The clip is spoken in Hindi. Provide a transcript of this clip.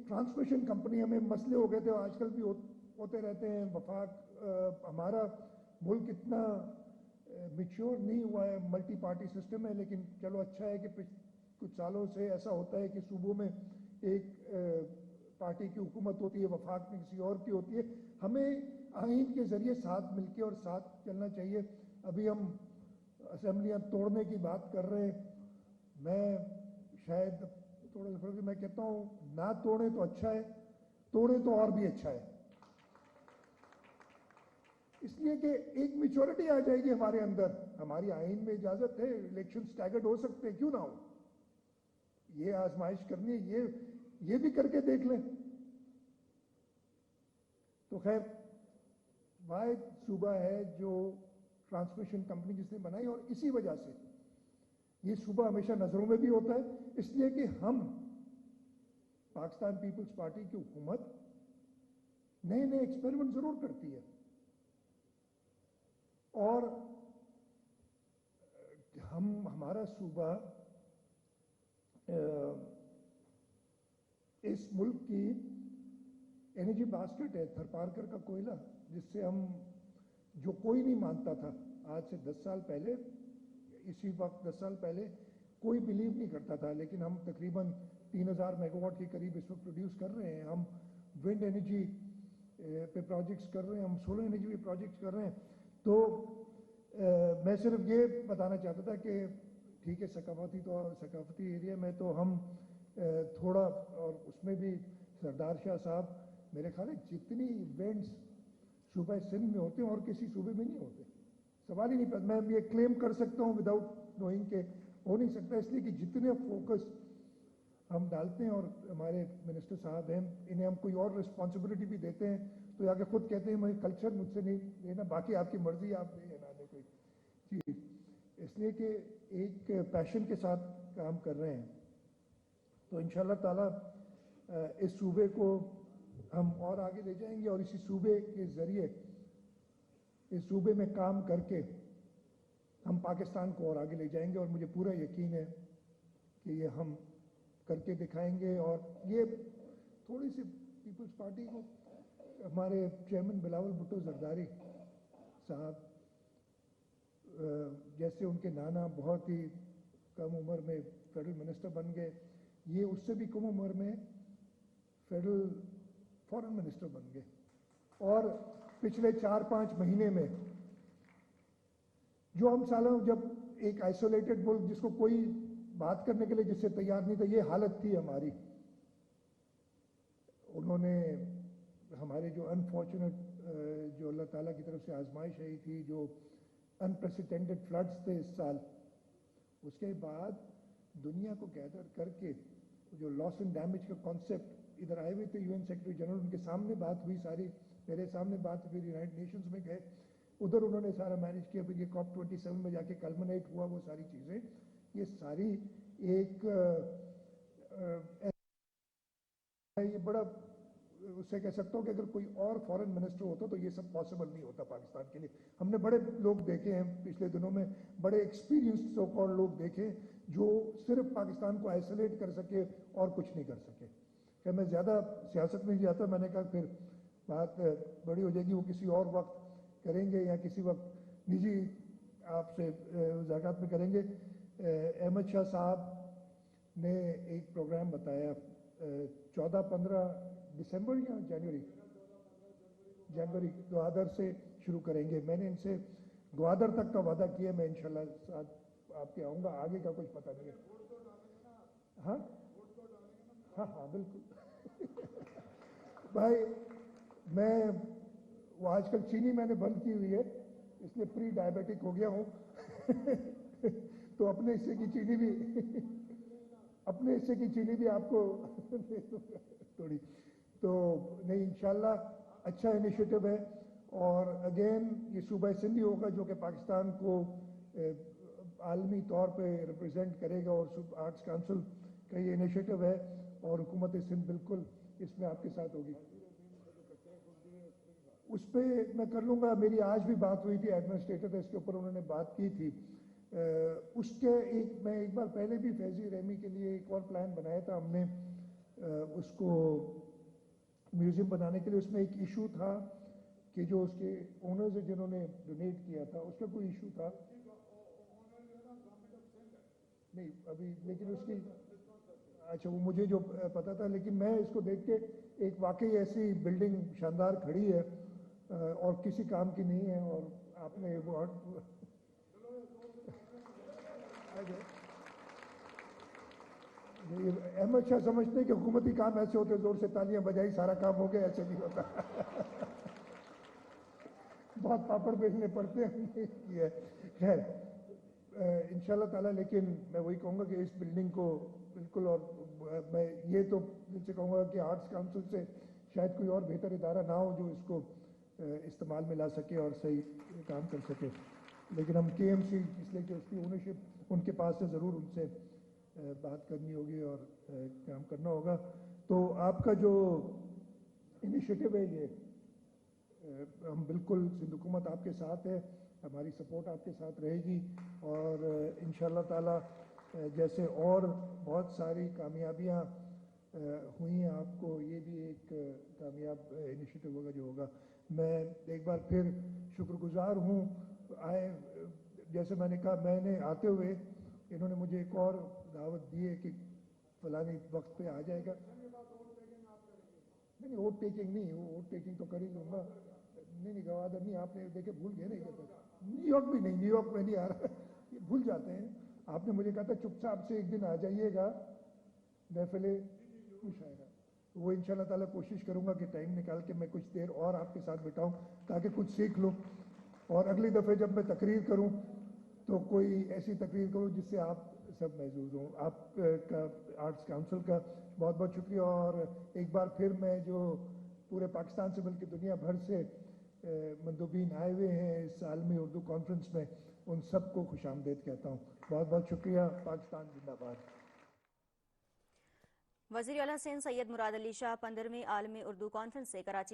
ट्रांसमिशन कंपनी हमें मसले हो गए थे, आजकल भी होते रहते हैं। वफाक हमारा मुल्क इतना मैच्योर नहीं हुआ है, मल्टी पार्टी सिस्टम है, लेकिन चलो अच्छा है कि कुछ सालों से ऐसा होता है कि सूबों में एक पार्टी की हुकूमत होती है, वफाक में किसी और की होती है। हमें आइन के ज़रिए साथ मिलके और साथ चलना चाहिए। अभी हम असेंबलियाँ तोड़ने की बात कर रहे हैं, मैं शायद थोड़ा सा मैं कहता हूँ ना तोड़े तो अच्छा है, तोड़े तो और भी अच्छा है, इसलिए कि एक मैच्योरिटी आ जाएगी हमारे अंदर। हमारी आइन में इजाजत है, इलेक्शन स्टैगर्ड हो सकते हैं, क्यों ना हो। ये आजमाइश करनी है, ये भी करके देख लें। तो खैर वाहिद सूबा है जो ट्रांसमिशन कंपनी जिसने बनाई, और इसी वजह से ये सूबा हमेशा नजरों में भी होता है, इसलिए कि हम पाकिस्तान पीपल्स पार्टी की हुकूमत नए नए एक्सपेरिमेंट जरूर करती है, और हमारा सूबा इस मुल्क की एनर्जी बास्केट है, थरपारकर का कोयला, जिससे हम, जो कोई नहीं मानता था आज से 10 साल पहले, इसी वक्त 10 साल पहले कोई बिलीव नहीं करता था, लेकिन हम तकरीबन 3000 मेगावाट के करीब इस वक्त प्रोड्यूस कर रहे हैं। हम विंड एनर्जी पे प्रोजेक्ट्स कर रहे हैं, हम सोलर एनर्जी पे प्रोजेक्ट्स कर रहे हैं। तो मैं सिर्फ ये बताना चाहता था कि ठीक है, सकाफती एरिया में तो हम थोड़ा, और उसमें भी सरदार शाह साहब, मेरे ख्याल है जितनी इवेंट्स सूबा सिंध में होते हैं और किसी सूबे में नहीं होते, सवाल ही नहीं पैदा। मैं ये क्लेम कर सकता हूँ विदाउट नोइंग के हो नहीं सकता, इसलिए कि जितने फोकस हम डालते हैं, और हमारे मिनिस्टर साहब हैं, इन्हें हम कोई और रिस्पॉन्सिबिलिटी भी देते हैं तो आगे खुद कहते हैं मैं कल्चर मुझसे नहीं लेना, बाकी आपकी मर्जी, आप ले ना दे कोई चीज़, इसलिए कि एक पैशन के साथ काम कर रहे हैं। तो इंशाल्लाह ताला इस सूबे को हम और आगे ले जाएंगे, और इसी सूबे के ज़रिए, इस सूबे में काम करके हम पाकिस्तान को और आगे ले जाएंगे, और मुझे पूरा यकीन है कि ये हम करके दिखाएंगे। और ये थोड़ी सी पीपल्स पार्टी को, हमारे चेयरमैन बिलावल भुट्टो जरदारी साहब जैसे उनके नाना बहुत ही कम उम्र में फेडरल मिनिस्टर बन गए, ये उससे भी कम उम्र में फेडरल फॉरेन मिनिस्टर बन गए, और पिछले 4-5 महीने में जो हम सालों, जब एक आइसोलेटेड मुल्क जिसको कोई बात करने के लिए जिससे तैयार नहीं था, ये हालत थी हमारी, उन्होंने हमारे जो अनफॉर्चुनेट, जो अल्लाह ताला की तरफ से आजमाइश आई थी, जो अनप्रेसिडेंटेड फ्लड्स थे इस साल, उसके बाद दुनिया को गैदर करके जो लॉस एंड डैमेज का कॉन्सेप्ट, इधर आए हुए थे यूएन सेक्रेटरी जनरल, उनके सामने बात हुई सारी, मेरे सामने बात हुई, यूनाइटेड नेशंस में गए, उधर उन्होंने सारा मैनेज किया, फिर ये COP27 में जाके कल्मिनेट हुआ वो सारी चीज़ें। ये सारी एक ये बड़ा, उससे कह सकता हूँ कि अगर कोई और फॉरेन मिनिस्टर होता तो ये सब पॉसिबल नहीं होता पाकिस्तान के लिए। हमने बड़े लोग देखे हैं पिछले दिनों में, बड़े एक्सपीरियंस्ड सो कॉल्ड लोग देखे जो सिर्फ पाकिस्तान को आइसोलेट कर सके और कुछ नहीं कर सके। क्या मैं ज़्यादा सियासत में जाता, मैंने कहा फिर बात बड़ी हो जाएगी, वो किसी और वक्त करेंगे या किसी वक्त निजी आपसे मुलाकात में करेंगे। अहमद शाह साहब ने एक प्रोग्राम बताया 14-15 दिसंबर या जनवरी ग्वादर से शुरू करेंगे। मैंने इनसे ग्वादर तक का वादा किया, मैं इंशाल्लाह साथ आपके आऊँगा, आगे का कुछ पता नहीं है। हाँ हाँ हाँ बिल्कुल भाई, मैं वो आजकल चीनी मैंने बंद की हुई है, इसलिए प्री डायबिटिक हो गया हूँ तो अपने हिस्से की चीनी भी अपने हिस्से की चीनी भी आपको थोड़ी, तो नहीं इंशाल्लाह अच्छा इनिशिएटिव है। और अगेन ये सूबा सिंधी होगा जो कि पाकिस्तान को आलमी तौर पे रिप्रेजेंट करेगा, और आर्ट्स काउंसिल का ये इनिशिएटिव है, और हुकूमत सिंध बिल्कुल इसमें आपके साथ होगी। उस पर मैं कर लूँगा, मेरी आज भी बात हुई थी एडमिनिस्ट्रेटर से, इसके ऊपर उन्होंने बात की थी। उसके मैं एक बार पहले भी फैजी रहमी के लिए एक और प्लान बनाया था हमने, उसको म्यूजियम बनाने के लिए उसमें एक इशू था कि जो उसके ओनर्स है जिन्होंने डोनेट किया था उसका कोई इशू था नहीं अभी, लेकिन उसकी अच्छा वो मुझे जो पता था, लेकिन मैं इसको देख के एक वाकई ऐसी बिल्डिंग शानदार खड़ी है और किसी काम की नहीं है और आपने वो अहमद शाह समझते हैं कि हुकूमती काम ऐसे होते जोर से तालियां बजाई सारा काम हो गया, ऐसे नहीं होता बहुत पापड़ बेचने पड़ते हैं खैर इंशाल्लाह ताला। लेकिन मैं वही कहूँगा कि इस बिल्डिंग को बिल्कुल, और मैं ये तो जिनसे कहूँगा कि आर्ट्स काउंसिल से शायद कोई और बेहतर इदारा ना हो जो इसको इस्तेमाल में ला सके और सही काम कर सके, लेकिन हम KMC इसलिए कि उसकी ओनरशिप उनके पास है, ज़रूर उनसे बात करनी होगी और काम करना होगा। तो आपका जो इनिशिएटिव है ये हम बिल्कुल सिंध हुकूमत आपके साथ है, हमारी सपोर्ट आपके साथ रहेगी और इंशाल्लाह ताला जैसे और बहुत सारी कामयाबियाँ हुई हैं आपको ये भी एक कामयाब इनिशिएटिव होगा जो होगा। मैं एक बार फिर शुक्रगुजार हूँ आए, जैसे मैंने कहा मैंने आते हुए इन्होंने मुझे एक और दावत दी है कि फलानी वक्त पे आ जाएगा। नहीं वोट टेकिंग नहीं, वो वोट टेकिंग तो कर ही लूँगा, नहीं गवादर नहीं, आपने देखे भूल गए नहीं कहते, न्यूयॉर्क भी नहीं, न्यूयॉर्क में नहीं आ रहा ये भूल जाते हैं। आपने मुझे कहा था चुपचाप से एक दिन आ जाइएगा महफिले मुशायरा, वो इंशाल्लाह ताला कोशिश करूंगा कि टाइम निकाल के मैं कुछ देर और आपके साथ बिताऊं ताकि कुछ सीख लूं और अगली दफ़े जब मैं तकरीर करूं तो कोई ऐसी तकरीर करूं जिससे आप सब महसूस हों। आपका आर्ट्स काउंसिल का बहुत बहुत शुक्रिया और एक बार फिर मैं जो पूरे पाकिस्तान से बल्कि दुनिया भर से मंदूबीन आए हुए हैं इस आलमी उर्दू कॉन्फ्रेंस में, उन सबको खुशामदीद कहता हूँ। बहुत बहुत शुक्रिया। पाकिस्तान जिंदाबाद। वज़ीर आला सिंध सैयद मुराद अली शाह 15वीं आलमी उर्दू कॉन्फ्रेंस से कराची